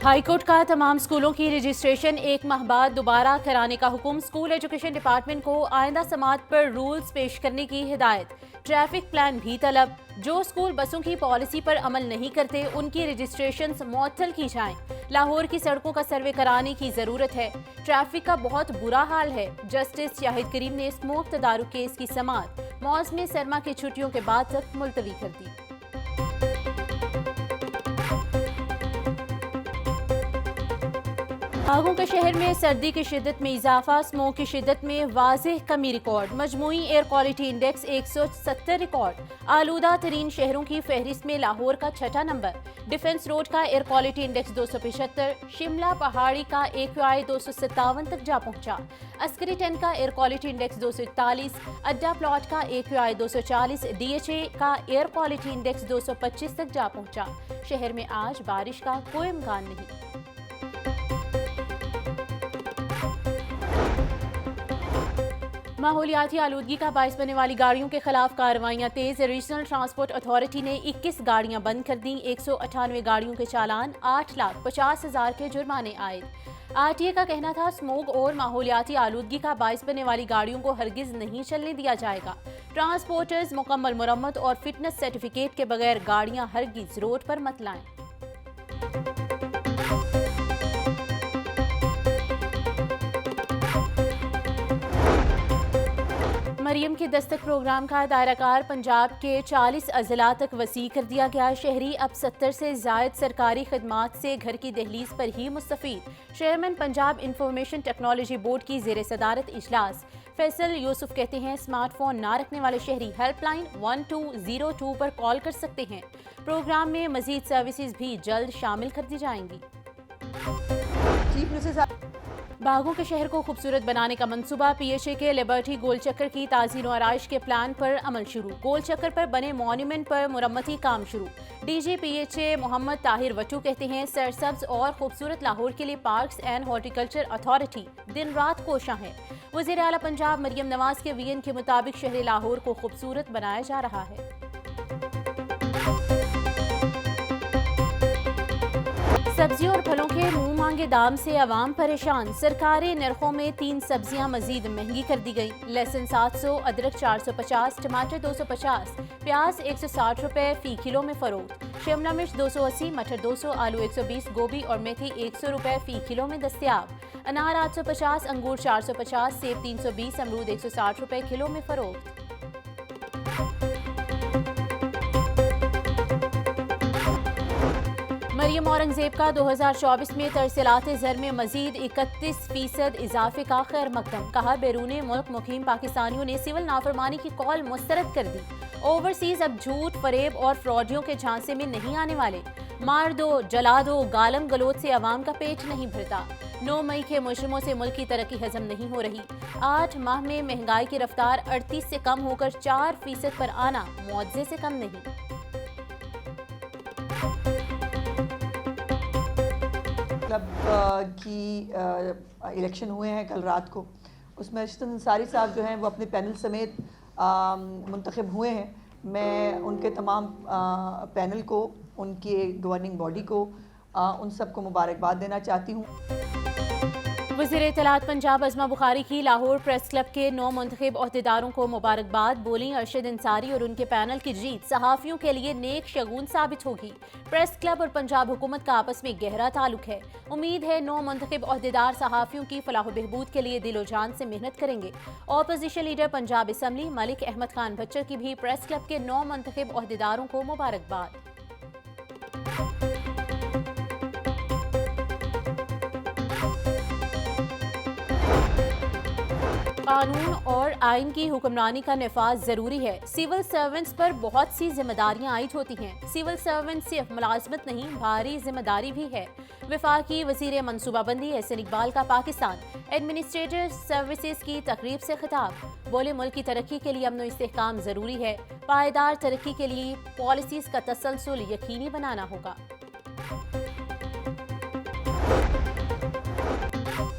High court का तमाम स्कूलों की रजिस्ट्रेशन एक माह बाद दोबारा कराने का हुक्म। स्कूल एजुकेशन डिपार्टमेंट को आइंदा समात पर रूल्स पेश करने की हिदायत। ट्रैफिक प्लान भी तलब। जो स्कूल बसों की पॉलिसी पर अमल नहीं करते उनकी रजिस्ट्रेशन मुअत्तल की जाएं। लाहौर की सड़कों का सर्वे कराने की जरूरत है। ट्रैफिक का बहुत बुरा हाल है। जस्टिस शाहिद करीम ने स्मोक तदारुक केस की समात मौसमी सरमा की छुट्टियों के बाद तक मुलतवी कर दी। बागों के शहर में सर्दी की शिद्दत में इजाफा। स्मोक की शिद्दत में वाज़ेह कमी रिकॉर्ड। मजमूई एयर क्वालिटी इंडेक्स 170 रिकॉर्ड। आलूदा तरीन शहरों की फहरिस्त में लाहौर का छठा नंबर। डिफेंस रोड का air quality index 275। Shimla Pahari का AQI 257 तक जा पहुंचा। अस्करी 10 का एयर क्वालिटी इंडेक्स 241। अड्डा प्लॉट का AQI 240। DHA का एयर क्वालिटी इंडेक्स 225 तक जा पहुंचा। शहर में आज बारिश का कोई इम्कान नहीं। माहौलियाती आलूदगी का बायस बनने वाली गाड़ियों के खिलाफ कार्रवाइयां तेज। रीजनल ट्रांसपोर्ट अथॉरिटी ने 21 गाड़ियां बंद कर दी। 198 गाड़ियों के चालान, 8,50,000 के जुर्माने आए। RTA का कहना था स्मोक और माहौलियाती आलूदगी का बायस बनने वाली गाड़ियों को हरगिज नहीं चलने दिया जाएगा। ट्रांसपोर्टर्स मुकम्मल मुरम्मत और फिटनेस सर्टिफिकेट के बगैर गाड़ियां हरगिज रोड पर मत लाएं। मरियम के दस्तक प्रोग्राम का दायराकार पंजाब के 40 अजला तक वसी कर दिया गया। शहरी अब 70 से जायद सरकारी खदमात से घर की दहलीज पर ही मुस्तफीद। Chairman Punjab information technology board की जेर सदारत इजलास। फैसल यूसुफ कहते हैं स्मार्टफोन ना रखने वाले शहरी हेल्पलाइन 1202 पर कॉल कर सकते हैं। प्रोग्राम में मजीद सर्विसेज भी जल्द शामिल कर दी जाएंगी। बागों के शहर को खूबसूरत बनाने का मंसूबा। PHA के लिबर्टी गोल चक्कर की ताज़ीन और आराइश के प्लान पर अमल शुरू। गोल चक्कर पर बने मॉन्यूमेंट पर मुरम्मती काम शुरू। DG PHA मोहम्मद ताहिर वट्टू कहते हैं सरसब्ज और खूबसूरत लाहौर के लिए पार्क्स एंड हॉर्टिकल्चर अथॉरिटी दिन रात कोशां है। वज़ीर आला पंजाब मरियम नवाज के VN के मुताबिक शहर लाहौर को खूबसूरत बनाया जा रहा है। सब्जियों और फलों के मुंह मांगे दाम से आवाम परेशान। सरकारी नरखों में 3 सब्जियां मजीद महंगी कर दी गई। लहसुन 700, अदरक 450, टमाटर 250, प्याज 160 रुपए फी किलो में फरोख्त। शिमला मिर्च 280, मटर 200, आलू 120, गोभी और मेथी 100 रुपए फी किलो में दस्तयाब। अनार 850, अंगूर 450, सेब 320, अमरूद 160 रुपए किलो में फरोख्त। मरियम औरंगजेब का 2024 में तरसीलात ज़र में मजीद 31% इजाफे का खैर मकदम। कहा बैरून मुल्क मुकीम पाकिस्तानियों ने सिविल नाफरमानी की कॉल मुस्तरद कर दी। ओवरसीज अब झूठ, फरेब और फ्रॉडियों के झांसे में नहीं आने वाले। मार दो, जला दो, गालम गलोच से अवाम का पेट नहीं भरता। 9 मई के मुजरिमों से मुल्क की तरक्की हजम नहीं हो रही। 8 माह में महंगाई की रफ्तार 38 से कम होकर 4% पर आना मुआवजे से कम नहीं। क्लब की इलेक्शन हुए हैं कल रात को। उसमें अरशद अंसारी साहब जो हैं वो अपने पैनल समेत मुंतखब हुए हैं। मैं उनके तमाम पैनल को, उनके गवर्निंग बॉडी को, उन सबको मुबारकबाद देना चाहती हूँ। वज़ीर इत्तलात पंजाब अज़मा बुखारी की लाहौर प्रेस क्लब के 9 मुंतखब ओहदेदारों को मुबारकबाद। बोली अरशद अंसारी और उनके पैनल की जीत सहाफ़ियों के लिए नेक शगुन साबित होगी। प्रेस क्लब और पंजाब हुकूमत का आपस में गहरा ताल्लुक है। उम्मीद है 9 मुंतखब ओहदेदार सहाफ़ियों की फलाह बहबूद के लिए दिलो जान से मेहनत करेंगे। Opposition leader Punjab assembly Malik Ahmad Khan Bhachchar की भी प्रेस क्लब के 9 मुंतखब ओहदेदारों को मुबारकबाद। कानून और आइन की हुक्मरानी का नफाज जरूरी है। सिविल सर्वेंट्स पर बहुत सी जिम्मेदारियां आयद होती हैं। सिविल सर्वेंट सिर्फ मुलाजमत नहीं, भारी जिम्मेदारी भी है। वफाकी वजीर मनसूबाबंदी एहसन इकबाल का पाकिस्तान एडमिनिस्ट्रेटिव सर्विसेज की तकरीब से खिताब। बोले मुल्क की तरक्की के लिए अमन व इस्तेहकाम जरूरी है। पायदार तरक्की के लिए पॉलिसीज का तसलसल यकीनी बनाना होगा।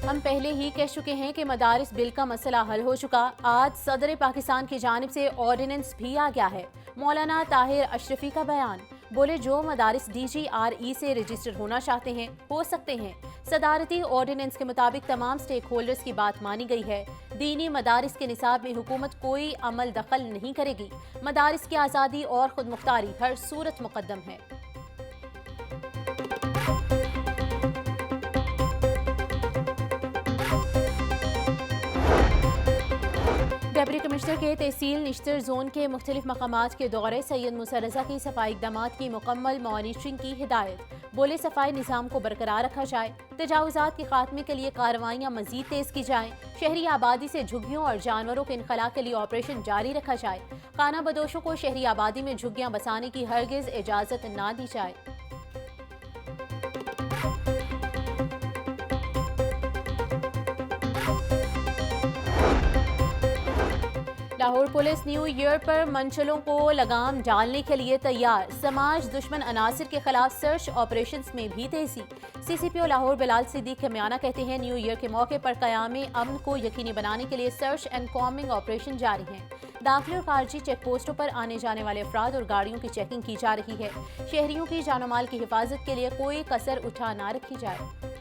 हम पहले ही कह चुके हैं कि मदारिस बिल का मसला हल हो चुका। आज सदर पाकिस्तान की जानिब से ऑर्डिनेंस भी आ गया है। मौलाना ताहिर अशरफी का बयान। बोले जो मदारिस DGRE से रजिस्टर होना चाहते हैं हो सकते हैं। सदारती ऑर्डिनेंस के मुताबिक तमाम स्टेक होल्डर्स की बात मानी गई है। दीनी मदारिस के निसाब में हुकूमत कोई अमल दखल नहीं करेगी। मदारिस की आज़ादी और खुद मुख्तारी हर सूरत मुकद्दम है। डिप्टी कमिश्नर के तहसील निश्तर जोन के मुख्तलिफ मकामात के दौरे सैयद मुसा रज़ा की सफाई इक़दामात की मुकम्मल मॉनिटरिंग की हिदायत। बोले सफाई निज़ाम को बरकरार रखा जाए, तजावुज़ात के खात्मे के लिए कार्रवाइयाँ मजीद तेज़ की जाएँ, शहरी आबादी से झुग्गियों और जानवरों के इनखला के लिए ऑपरेशन जारी रखा जाए, खाना बदोशों को शहरी आबादी में झुग्गियाँ बसाने की हरगिज़ इजाज़त ना दी जाए। लाहौर पुलिस न्यू ईयर पर मंचलों को लगाम डालने के लिए तैयार। समाज दुश्मन अनासिर के खिलाफ सर्च ऑपरेशंस में भी तेजी। CCPO लाहौर बिलाल सिद्दीक खमियाना कहते हैं न्यू ईयर के मौके पर क़याम अमन को यकीनी बनाने के लिए सर्च एंड कॉम्बिंग ऑपरेशन जारी हैं। दाखिली और खारजी चेक पोस्टों पर आने जाने वाले अफराद और गाड़ियों की चेकिंग की जा रही है। शहरियों की जान माल की हिफाजत के लिए कोई कसर उठा ना रखी जाए।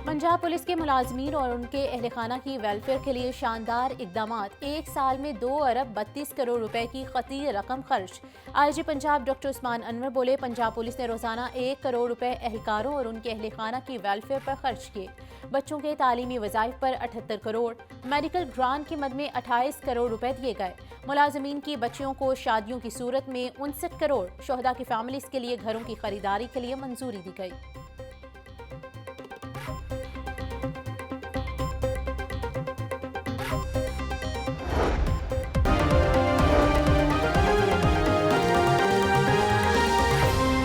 पंजाब पुलिस के मुलाजमीन और उनके अहल खाना की वेलफेयर के लिए शानदार इकदामात। एक साल में 2 अरब 32 करोड़ रुपए की खती रकम खर्च। IG पंजाब डॉक्टर उस्मान अनवर बोले पंजाब पुलिस ने रोजाना 1 करोड़ रुपए एहलकारों और उनके अहल खाना की वेलफेयर पर खर्च किए। बच्चों के तालीमी वज़ाइफ पर 78 करोड़, मेडिकल ग्रांट की मद में 28 करोड़ रुपए दिए गए। मुलाजमीन की बच्चियों को शादियों की सूरत में 59 करोड़, शोहदा की फैमिलीज के लिए घरों की खरीदारी के लिए मंजूरी दी गई।